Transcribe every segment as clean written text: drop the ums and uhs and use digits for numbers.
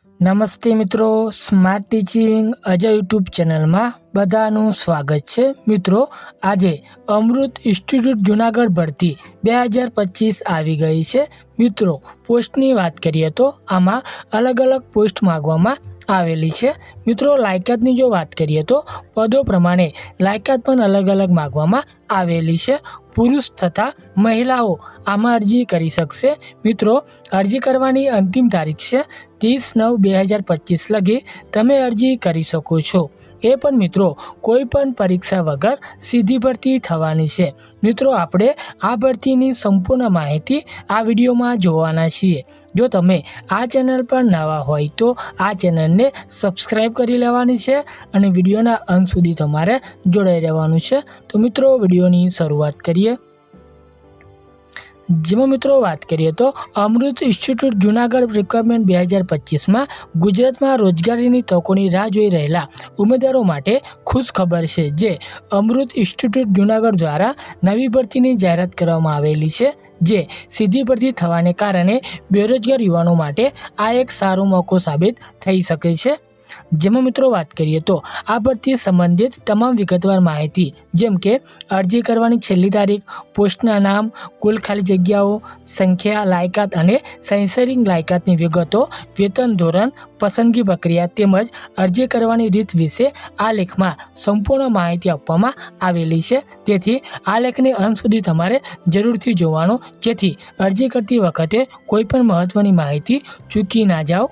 નમસ્તે મિત્રો, smart teaching Ajay YouTube ચેનલમાં બધાનું સ્વાગત છે। મિત્રો આજે અમૃત ઇન્સ્ટિટ્યૂટ જુનાગઢ ભરતી 2025 આવી ગઈ છે। મિત્રો પોસ્ટની વાત કરીએ તો આમાં અલગ અલગ પોસ્ટ માંગવામાં આવેલી છે। મિત્રો લાયકાતની જો વાત કરીએ તો પદો પ્રમાણે લાયકાત પણ અલગ અલગ માંગવામાં આવેલી છે। પુરુષ તથા મહિલાઓ આમાં અરજી કરી શકશે। મિત્રો અરજી કરવાની અંતિમ તારીખ છે 30/9/2025 લગી તમે અરજી કરી શકો છો। એ પણ મિત્રો કોઈ પણ પરીક્ષા વગર સીધી ભરતી થવાની છે। મિત્રો આપણે આ ભરતીની સંપૂર્ણ માહિતી આ વિડીયોમાં જોવાના છીએ। જો તમે આ ચેનલ પર નવા હોય તો આ ચેનલને સબસ્ક્રાઈબ કરી લેવાની છે અને વિડીયોના અંત સુધી તમારે જોડાઈ રહેવાનું છે। તો મિત્રો વિડીયોની શરૂઆત કરીએ। જેમાં મિત્રો વાત કરીએ તો અમૃત ઇન્સ્ટિટ્યૂટ જુનાગઢ રિક્વાયરમેન્ટ 2025માં ગુજરાતમાં રોજગારીની તકોની રાહ જોઈ રહેલા ઉમેદવારો માટે ખુશ ખબર છે। જે અમૃત ઇન્સ્ટિટ્યૂટ જુનાગઢ દ્વારા નવી ભરતીની જાહેરાત કરવામાં આવેલી છે। જે સીધી ભરતી થવાને કારણે બેરોજગાર યુવાનો માટે આ એક સારો મોકો સાબિત થઈ શકે છે। જેમાં મિત્રો વાત કરીએ તો આ ભરતી સંબંધિત તમામ વિગતવાર માહિતી જેમ કે અરજી કરવાની છેલ્લી તારીખ, પોસ્ટના નામ, કુલ ખાલી જગ્યાઓ, સંખ્યા, લાયકાત અને શૈક્ષણિક લાયકાતની વિગતો, વેતન ધોરણ, પસંદગી પ્રક્રિયા તેમજ અરજી કરવાની રીત વિશે આ લેખમાં સંપૂર્ણ માહિતી આપવામાં આવેલી છે। તેથી આ લેખને અંત સુધી તમારે જરૂરથી જોવાનો, જેથી અરજી કરતી વખતે કોઈ પણ મહત્વની માહિતી ચૂકી ના જાઓ।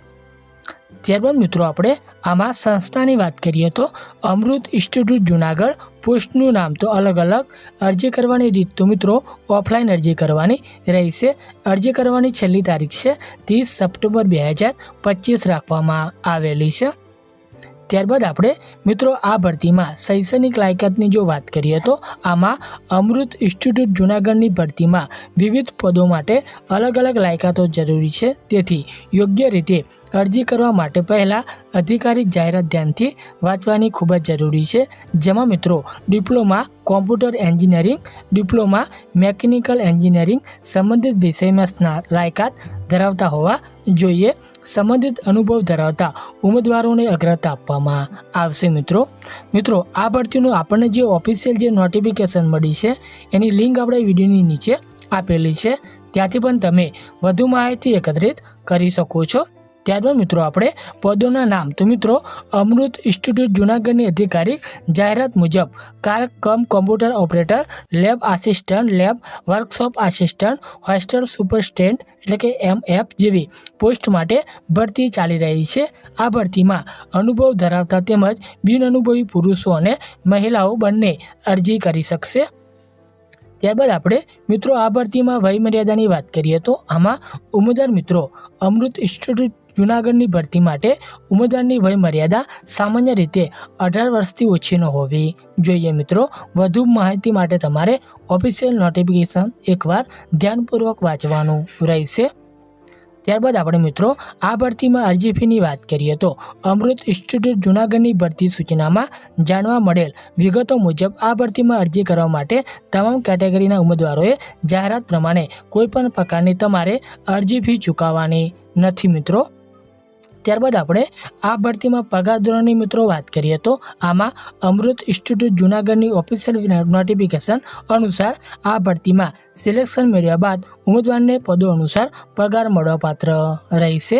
ત્યારબાદ મિત્રો આપણે આમાં સંસ્થાની વાત કરીએ તો અમૃત ઇન્સ્ટિટ્યૂટ જુનાગઢ, પોસ્ટનું નામ તો અલગ અલગ, અરજી કરવાની રીત તો મિત્રો ઓફલાઈન અરજી કરવાની રહેશે। અરજી કરવાની છેલ્લી તારીખ છે 30 સપ્ટેમ્બર 2025 રાખવામાં આવેલી છે। ત્યારબાદ આપણે મિત્રો આ ભરતીમાં શૈક્ષણિક લાયકાતની જો વાત કરીએ તો આમાં અમૃત ઇન્સ્ટિટ્યૂટ જુનાગઢની ભરતીમાં વિવિધ પદો માટે અલગ અલગ લાયકાતો જરૂરી છે। તેથી યોગ્ય રીતે અરજી કરવા માટે પહેલાં અધિકારિક જાહેરાત ધ્યાનથી વાંચવાની ખૂબ જ જરૂરી છે। જેમાં મિત્રો diploma computer engineering, diploma mechanical engineering સંબંધિત વિષયમાં લાયકાત ધરાવતા હોવા જોઈએ। સંબંધિત અનુભવ ધરાવતા ઉમેદવારોને અગ્રતા આપવામાં આવશે। મિત્રો આ ભરતીનું આપણને જે ઓફિશિયલ જે નોટિફિકેશન મળી છે એની લિંક આપણે વિડીયોની નીચે આપેલી છે, ત્યાંથી પણ તમે વધુ માહિતી એકત્રિત કરી શકો છો। ત્યારબાદ મિત્રો આપણે પદોના નામ તો મિત્રો અમૃત ઇન્સ્ટિટ્યૂટ જુનાગઢની અધિકારિક જાહેરાત મુજબ કારક cum computer operator, lab assistant, lab workshop assistant, hostel superintendent એટલે કે MF જેવી પોસ્ટ માટે ભરતી ચાલી રહી છે। આ ભરતીમાં અનુભવ ધરાવતા તેમજ બિનઅનુભવી પુરુષો અને મહિલાઓ બંને અરજી કરી શકશે। ત્યારબાદ આપણે મિત્રો આ ભરતીમાં વયમર્યાદાની વાત કરીએ તો આમાં ઉમેદવાર મિત્રો અમૃત ઇન્સ્ટિટ્યૂટ જુનાગઢની ભરતી માટે ઉમેદવારની વયમર્યાદા સામાન્ય રીતે 18 વર્ષથી ઓછી ન હોવી જોઈએ। મિત્રો વધુ માહિતી માટે તમારે ઓફિશિયલ નોટિફિકેશન એકવાર ધ્યાનપૂર્વક વાંચવાનું રહેશે। ત્યારબાદ આપણે મિત્રો આ ભરતીમાં અરજી ફીની વાત કરીએ તો અમૃત ઇન્સ્ટિટ્યૂટ જુનાગઢની ભરતી સૂચનામાં જાણવા મળેલ વિગતો મુજબ આ ભરતીમાં અરજી કરવા માટે તમામ કેટેગરીના ઉમેદવારોએ જાહેરાત પ્રમાણે કોઈપણ પ્રકારની તમારે અરજી ફી ચૂકવવાની નથી। મિત્રો ત્યારબાદ આપણે આ ભરતીમાં પગાર ધોરણની મિત્રો વાત કરીએ તો આમાં અમૃત ઇન્સ્ટિટ્યૂટ જુનાગઢની ઓફિશિયલ નોટિફિકેશન અનુસાર આ ભરતીમાં સિલેક્શન મેળવ્યા બાદ ઉમેદવારને પદો અનુસાર પગાર મળવાપાત્ર રહેશે।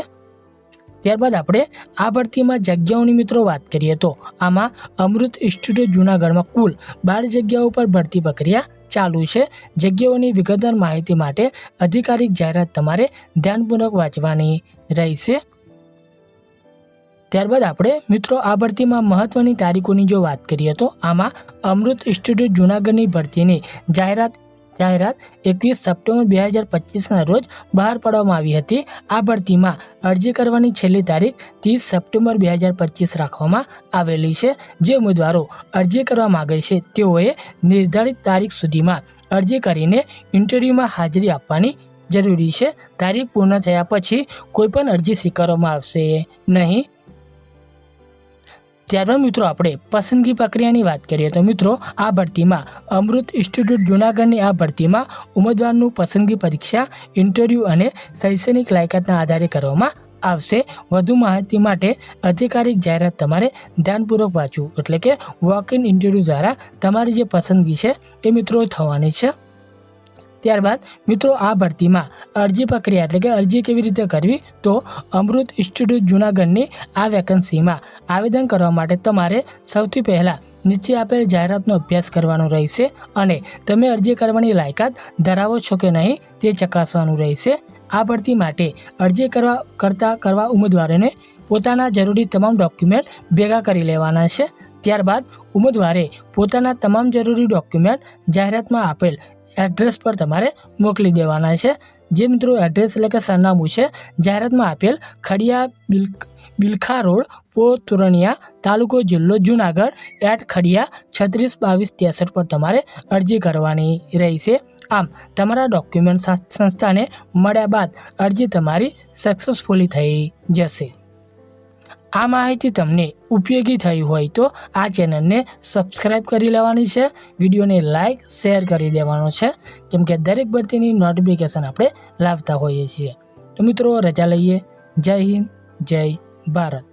ત્યારબાદ આપણે આ ભરતીમાં જગ્યાઓની મિત્રો વાત કરીએ તો આમાં અમૃત ઇન્સ્ટિટ્યૂટ જુનાગઢમાં કુલ 12 જગ્યાઓ પર ભરતી પ્રક્રિયા ચાલુ છે। જગ્યાઓની વિગતવાર માહિતી માટે અધિકારિક જાહેરાત તમારે ધ્યાનપૂર્વક વાંચવાની રહેશે। ત્યારબાદ આપણે મિત્રો આ ભરતીમાં મહત્વની તારીખોની જો વાત કરીએ તો આમાં અમૃત ઇન્સ્ટિટ્યૂટ જુનાગઢની ભરતીની જાહેરાત 21 સપ્ટેમ્બર 2025ના રોજ બહાર પાડવામાં આવી હતી। આ ભરતીમાં અરજી કરવાની છેલ્લી તારીખ 30 સપ્ટેમ્બર 2025 રાખવામાં આવેલી છે। જે ઉમેદવારો અરજી કરવા માગે છે તેઓએ નિર્ધારિત તારીખ સુધીમાં અરજી કરીને ઇન્ટરવ્યૂમાં હાજરી આપવાની જરૂરી છે। તારીખ પૂર્ણ થયા પછી કોઈપણ અરજી સ્વીકારવામાં આવશે નહીં। ત્યારબાદ મિત્રો આપણે પસંદગી પ્રક્રિયાની વાત કરીએ તો મિત્રો આ ભરતીમાં અમૃત ઇન્સ્ટિટ્યૂટ જુનાગઢની આ ભરતીમાં ઉમેદવારનું પસંદગી પરીક્ષા, ઇન્ટરવ્યૂ અને શૈક્ષણિક લાયકાતના આધારે કરવામાં આવશે. વધુ માહિતી માટે અધિકારિક જાહેરાત તમારે ધ્યાનપૂર્વક વાંચવું, એટલે કે વોક ઇન ઇન્ટરવ્યૂ દ્વારા તમારી જે પસંદગી છે એ મિત્રો થવાની છે. ત્યારબાદ મિત્રો આ ભરતીમાં અરજી પ્રક્રિયા એટલે કે અરજી કેવી રીતે કરવી, તો અમૃત ઇન્સ્ટિટ્યૂટ જૂનાગઢની આ વેકન્સીમાં આવેદન કરવા માટે તમારે સૌથી પહેલાં નીચે આપેલ જાહેરાતનો અભ્યાસ કરવાનો રહેશે અને તમે અરજી કરવાની લાયકાત ધરાવો છો કે નહીં તે ચકાસવાનું રહેશે. આ ભરતી માટે અરજી કરવા ઉમેદવારોને પોતાના જરૂરી તમામ ડોક્યુમેન્ટ ભેગા કરી લેવાના છે. ત્યારબાદ ઉમેદવારે પોતાના તમામ જરૂરી ડોક્યુમેન્ટ જાહેરાતમાં આપેલ એડ્રેસ પર તમારે મોકલી દેવાના છે. જે મિત્રો એડ્રેસ એટલે કે સરનામું છે જાહેરાતમાં આપેલ ખડિયા બિલખા રોડ, પોળ તોરણિયા, તાલુકો જિલ્લો જુનાગઢ @ખડિયા 362263 પર તમારે અરજી કરવાની રહેશે. આમ તમારા ડોક્યુમેન્ટ સંસ્થાને મળ્યા બાદ અરજી તમારી સક્સેસફુલી થઈ જશે. આ માહિતી તમને ઉપયોગી થઈ હોય તો આ ચેનલને સબસ્ક્રાઈબ કરી લેવાની છે, વિડીયોને લાઇક શેર કરી દેવાનો છે, કેમ કે દરેક ભરતીની નોટિફિકેશન આપણે લાવતા હોઈએ છીએ. તો મિત્રો રજા લઈએ. જય હિન્દ, જય ભારત.